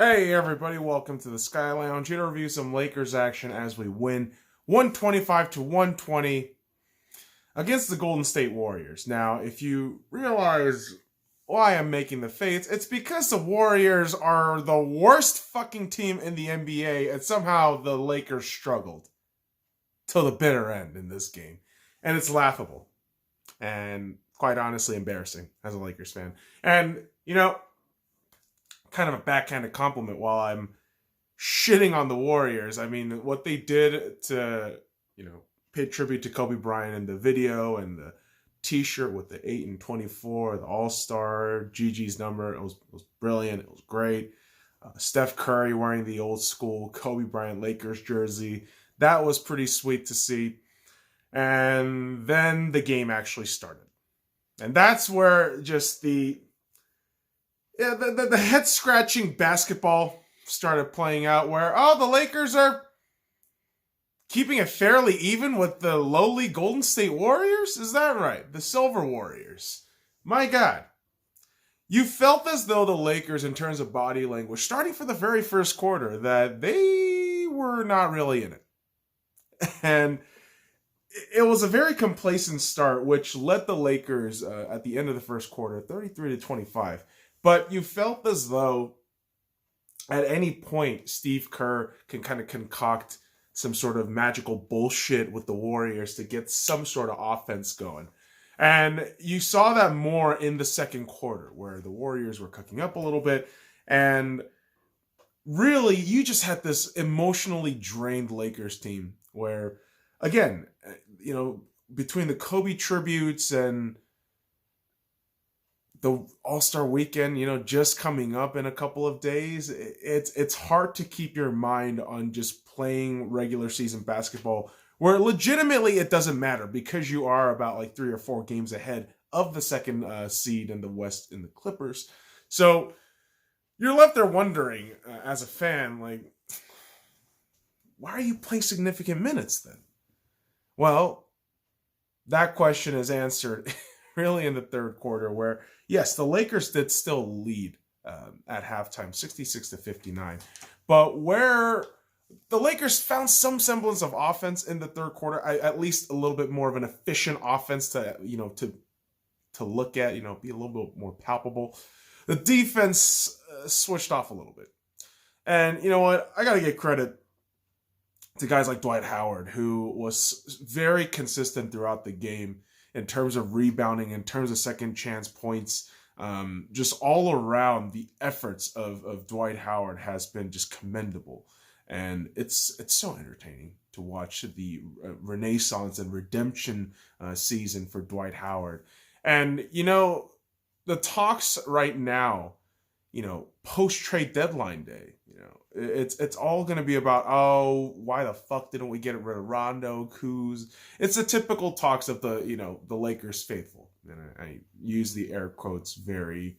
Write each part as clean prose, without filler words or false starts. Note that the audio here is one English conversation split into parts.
Hey everybody, welcome to the Sky Lounge. Here to review some Lakers action as we win 125-120 against the Golden State Warriors. Now, if you realize why I'm making the face, it's because the Warriors are the worst fucking team in the NBA, and somehow the Lakers struggled till the bitter end in this game. And it's laughable. And quite honestly embarrassing as a Lakers fan. And, kind of a backhanded compliment while I'm shitting on the Warriors. I mean, what they did to, pay tribute to Kobe Bryant in the video and the t-shirt with the 8 and 24, the All-Star, Gigi's number, it was brilliant. It was great. Steph Curry wearing the old school Kobe Bryant Lakers jersey. That was pretty sweet to see. And then the game actually started. And that's where just the head-scratching basketball started playing out where, the Lakers are keeping it fairly even with the lowly Golden State Warriors? Is that right? The Silver Warriors. My God. You felt as though the Lakers, in terms of body language, starting for the very first quarter, that they were not really in it. And it was a very complacent start, which led the Lakers at the end of the first quarter, 33-25. But you felt as though at any point Steve Kerr can kind of concoct some sort of magical bullshit with the Warriors to get some sort of offense going. And you saw that more in the second quarter where the Warriors were cooking up a little bit. And really, you just had this emotionally drained Lakers team where, again, between the Kobe tributes and the All-Star weekend, just coming up in a couple of days, it's hard to keep your mind on just playing regular season basketball where legitimately it doesn't matter because you are about like 3 or 4 games ahead of the second seed in the West in the Clippers. So you're left there wondering as a fan, like, why are you playing significant minutes then? Well, that question is answered really in the third quarter where, yes, the Lakers did still lead at halftime, 66-59. But where the Lakers found some semblance of offense in the third quarter, at least a little bit more of an efficient offense to look at, be a little bit more palpable. The defense switched off a little bit. And you know what? I got to give credit to guys like Dwight Howard, who was very consistent throughout the game in terms of rebounding, in terms of second chance points. Just all around, the efforts of Dwight Howard has been just commendable. And it's so entertaining to watch the renaissance and redemption season for Dwight Howard. And, the talks right now, post-trade deadline day, it's all going to be about, why the fuck didn't we get rid of Rondo, Kuz? It's the typical talks of the Lakers faithful. And I use the air quotes very,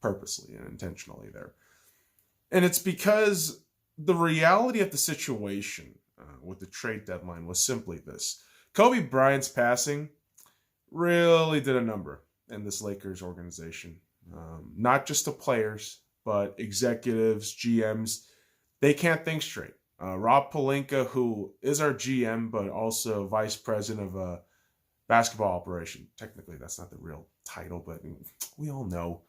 purposely and intentionally there. And it's because the reality of the situation with the trade deadline was simply this. Kobe Bryant's passing really did a number in this Lakers organization. Not just the players, but executives, GMs. They can't think straight. Rob Pelinka, who is our GM, but also vice president of basketball operation. Technically, that's not the real title, but we all know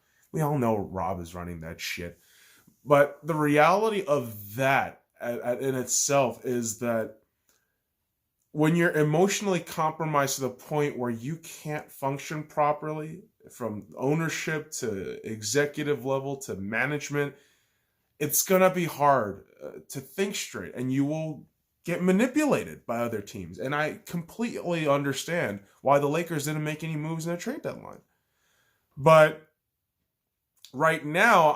Rob is running that shit. But the reality of that in itself is that when you're emotionally compromised to the point where you can't function properly, from ownership to executive level to management, it's going to be hard to think straight, and you will get manipulated by other teams. And I completely understand why the Lakers didn't make any moves in the trade deadline. But right now,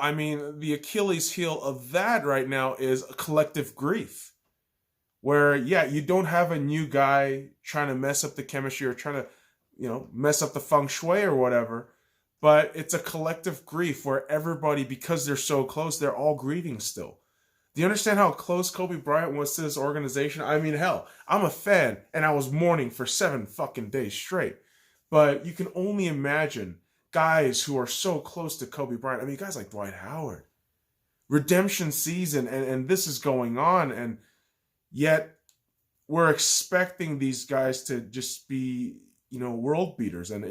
the Achilles heel of that right now is a collective grief. Where, you don't have a new guy trying to mess up the chemistry or trying to, mess up the feng shui or whatever. But it's a collective grief where everybody, because they're so close, they're all grieving still. Do you understand how close Kobe Bryant was to this organization? Hell, I'm a fan, and I was mourning for 7 fucking days straight. But you can only imagine guys who are so close to Kobe Bryant. Guys like Dwight Howard, redemption season, and this is going on, and yet we're expecting these guys to just be, world beaters. And,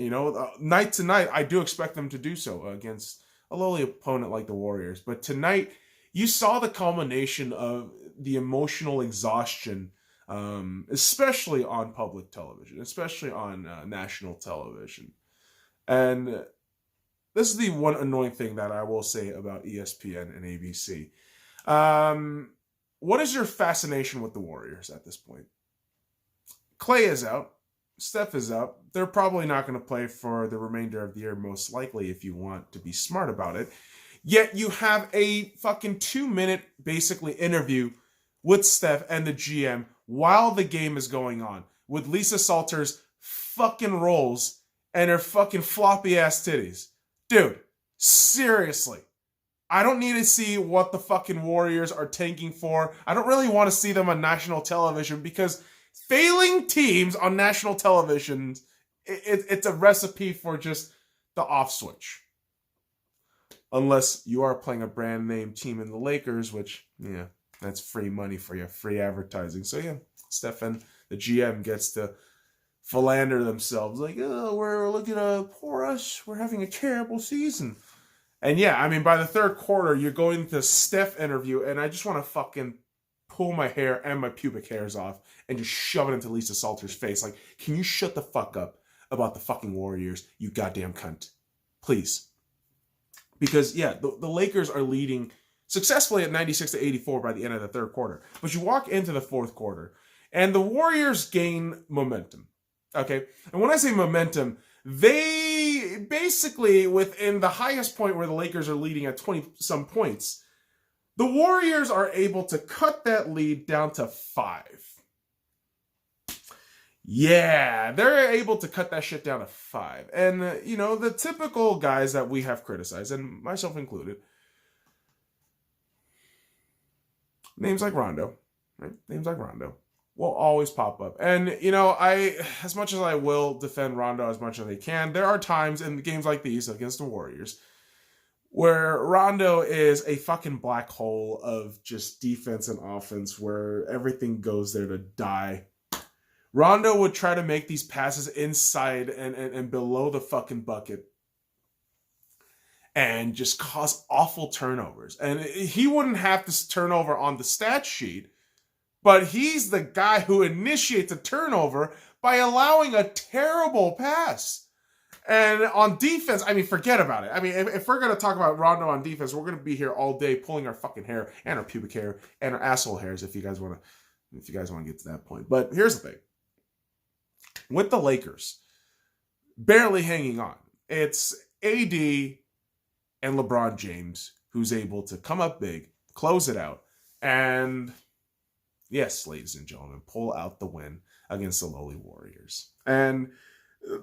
night to night, I do expect them to do so against a lowly opponent like the Warriors. But tonight, you saw the culmination of the emotional exhaustion, especially on public television, especially on national television. And this is the one annoying thing that I will say about ESPN and ABC. What is your fascination with the Warriors at this point? Clay is out. Steph is out. They're probably not going to play for the remainder of the year, most likely, if you want to be smart about it. Yet you have a fucking 2-minute, basically, interview with Steph and the GM while the game is going on, with Lisa Salters' fucking rolls and her fucking floppy ass titties. Dude, seriously. I don't need to see what the fucking Warriors are tanking for. I don't really want to see them on national television, because failing teams on national television, it's a recipe for just the off switch. Unless you are playing a brand name team in the Lakers, which, that's free money for you, free advertising. So yeah, Stephen, the GM, gets to philander themselves like, oh, we're looking to poor us. We're having a terrible season. And yeah, I mean, by the third quarter, you're going to Steph Interview, and I just want to fucking pull my hair and my pubic hairs off and just shove it into Lisa Salters' face. Like, can you shut the fuck up about the fucking Warriors, you goddamn cunt? Please. Because, yeah, the Lakers are leading successfully at 96-84 by the end of the third quarter. But you walk into the fourth quarter, and the Warriors gain momentum. Okay? And when I say momentum, they basically, within the highest point where the Lakers are leading at 20-some points, the Warriors are able to cut that lead down to 5. Yeah, they're able to cut that shit down to 5. And, the typical guys that we have criticized, and myself included, names like Rondo, right? Names like Rondo will always pop up. And, as much as I will defend Rondo as much as I can, there are times in games like these against the Warriors where Rondo is a fucking black hole of just defense and offense where everything goes there to die. Rondo would try to make these passes inside and below the fucking bucket and just cause awful turnovers. And he wouldn't have this turnover on the stat sheet, but he's the guy who initiates a turnover by allowing a terrible pass. And on defense, I mean, forget about it. I mean, if we're going to talk about Rondo on defense, we're going to be here all day pulling our fucking hair and our pubic hair and our asshole hairs if you guys want to get to that point. But here's the thing. With the Lakers barely hanging on, it's AD and LeBron James who's able to come up big, close it out, and yes, ladies and gentlemen, pull out the win against the lowly Warriors. And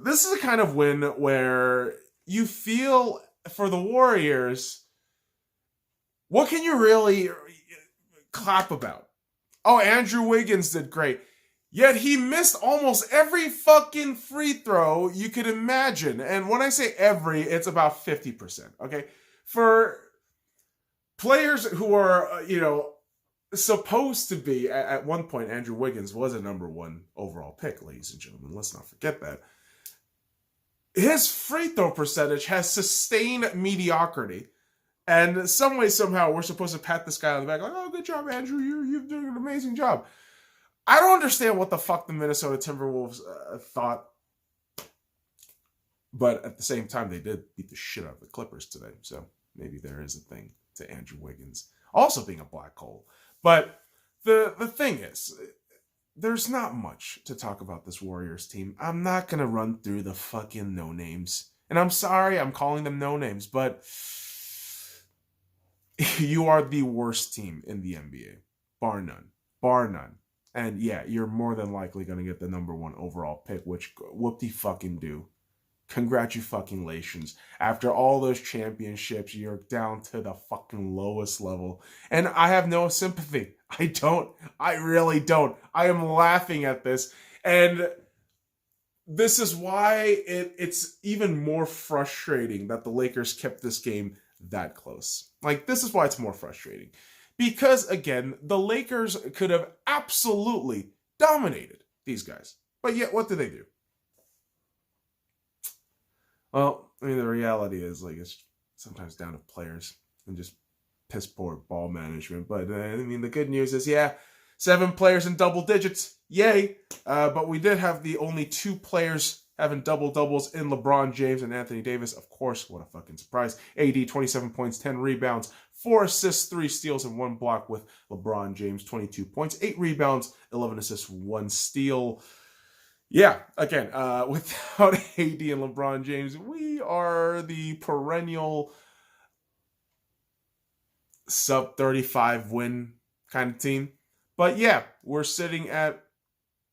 this is a kind of win where you feel for the Warriors, what can you really clap about? Oh, Andrew Wiggins did great. Yet he missed almost every fucking free throw you could imagine. And when I say every, it's about 50%, okay? For players who are, supposed to be, at one point, Andrew Wiggins was a number 1 overall pick, ladies and gentlemen. Let's not forget that. His free throw percentage has sustained mediocrity. And some way, somehow, we're supposed to pat this guy on the back like, oh, good job, Andrew. You're doing an amazing job. I don't understand what the fuck the Minnesota Timberwolves thought. But at the same time, they did beat the shit out of the Clippers today. So maybe there is a thing to Andrew Wiggins also being a black hole. But the thing is, there's not much to talk about this Warriors team. I'm not going to run through the fucking no-names. And I'm sorry I'm calling them no-names, but you are the worst team in the NBA. Bar none. Bar none. And yeah, you're more than likely going to get the number 1 overall pick, which whoop-de-fucking-do. Congratulations. After all those championships, you're down to the fucking lowest level. And I have no sympathy. I don't. I really don't. I am laughing at this. And this is why it's even more frustrating that the Lakers kept this game that close. Like, this is why it's more frustrating. Because, again, the Lakers could have absolutely dominated these guys. But yet, what do they do? Well, I mean, the reality is, like, it's sometimes down to players and just piss poor ball management. But, I mean, the good news is, 7 players in double digits. Yay. But we did have the only 2 players having double-doubles in LeBron James and Anthony Davis. Of course, what a fucking surprise. AD, 27 points, 10 rebounds, 4 assists, 3 steals, and 1 block with LeBron James, 22 points, 8 rebounds, 11 assists, 1 steal. Yeah, again, without AD and LeBron James, we are the perennial sub-35 win kind of team. But yeah, we're sitting at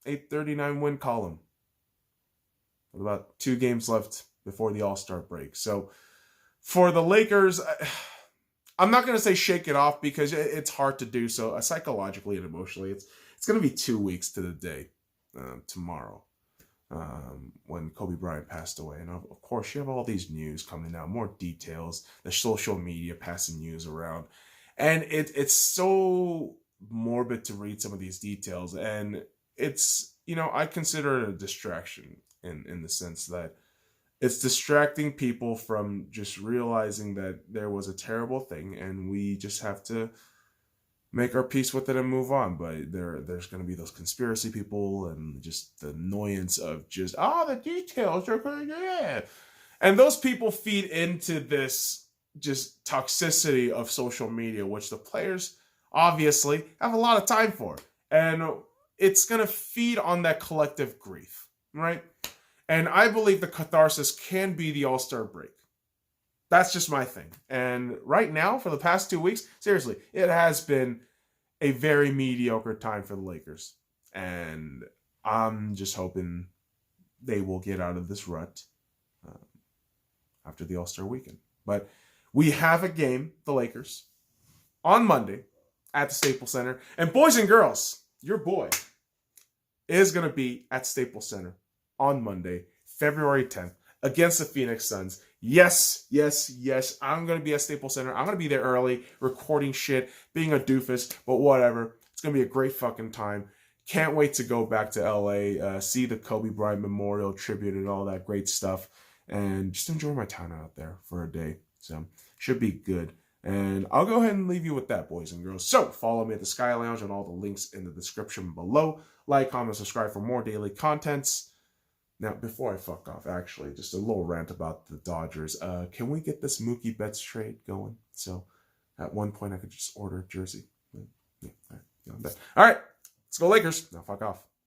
a 39 win column with about 2 games left before the All-Star break. So for the Lakers, I'm not going to say shake it off because it's hard to do so psychologically and emotionally. It's going to be 2 weeks to the day tomorrow when Kobe Bryant passed away. And of course, you have all these news coming out, more details, the social media passing news around. And it's so morbid to read some of these details. And it's, I consider it a distraction in the sense that it's distracting people from just realizing that there was a terrible thing and we just have to make our peace with it and move on. But there's going to be those conspiracy people and just the annoyance of just, the details are good. Yeah. And those people feed into this just toxicity of social media, which the players obviously have a lot of time for. And it's going to feed on that collective grief, right? And I believe the catharsis can be the All-Star break. That's just my thing. And right now, for the past 2 weeks, seriously, it has been a very mediocre time for the Lakers. And I'm just hoping they will get out of this rut after the All-Star weekend. But we have a game, the Lakers, on Monday at the Staples Center. And boys and girls, your boy is going to be at Staples Center on Monday, February 10th, against the Phoenix Suns. Yes, I'm going to be at Staples Center. I'm going to be there early, recording shit, being a doofus, but whatever. It's going to be a great fucking time. Can't wait to go back to LA, see the Kobe Bryant Memorial tribute and all that great stuff, and just enjoy my time out there for a day. So, should be good. And I'll go ahead and leave you with that, boys and girls. So, follow me at the Sky Lounge and all the links in the description below. Like, comment, subscribe for more daily contents. Now, before I fuck off, actually, just a little rant about the Dodgers. Can we get this Mookie Betts trade going? So, at one point, I could just order a jersey. Yeah, all right, let's go Lakers. Now, fuck off.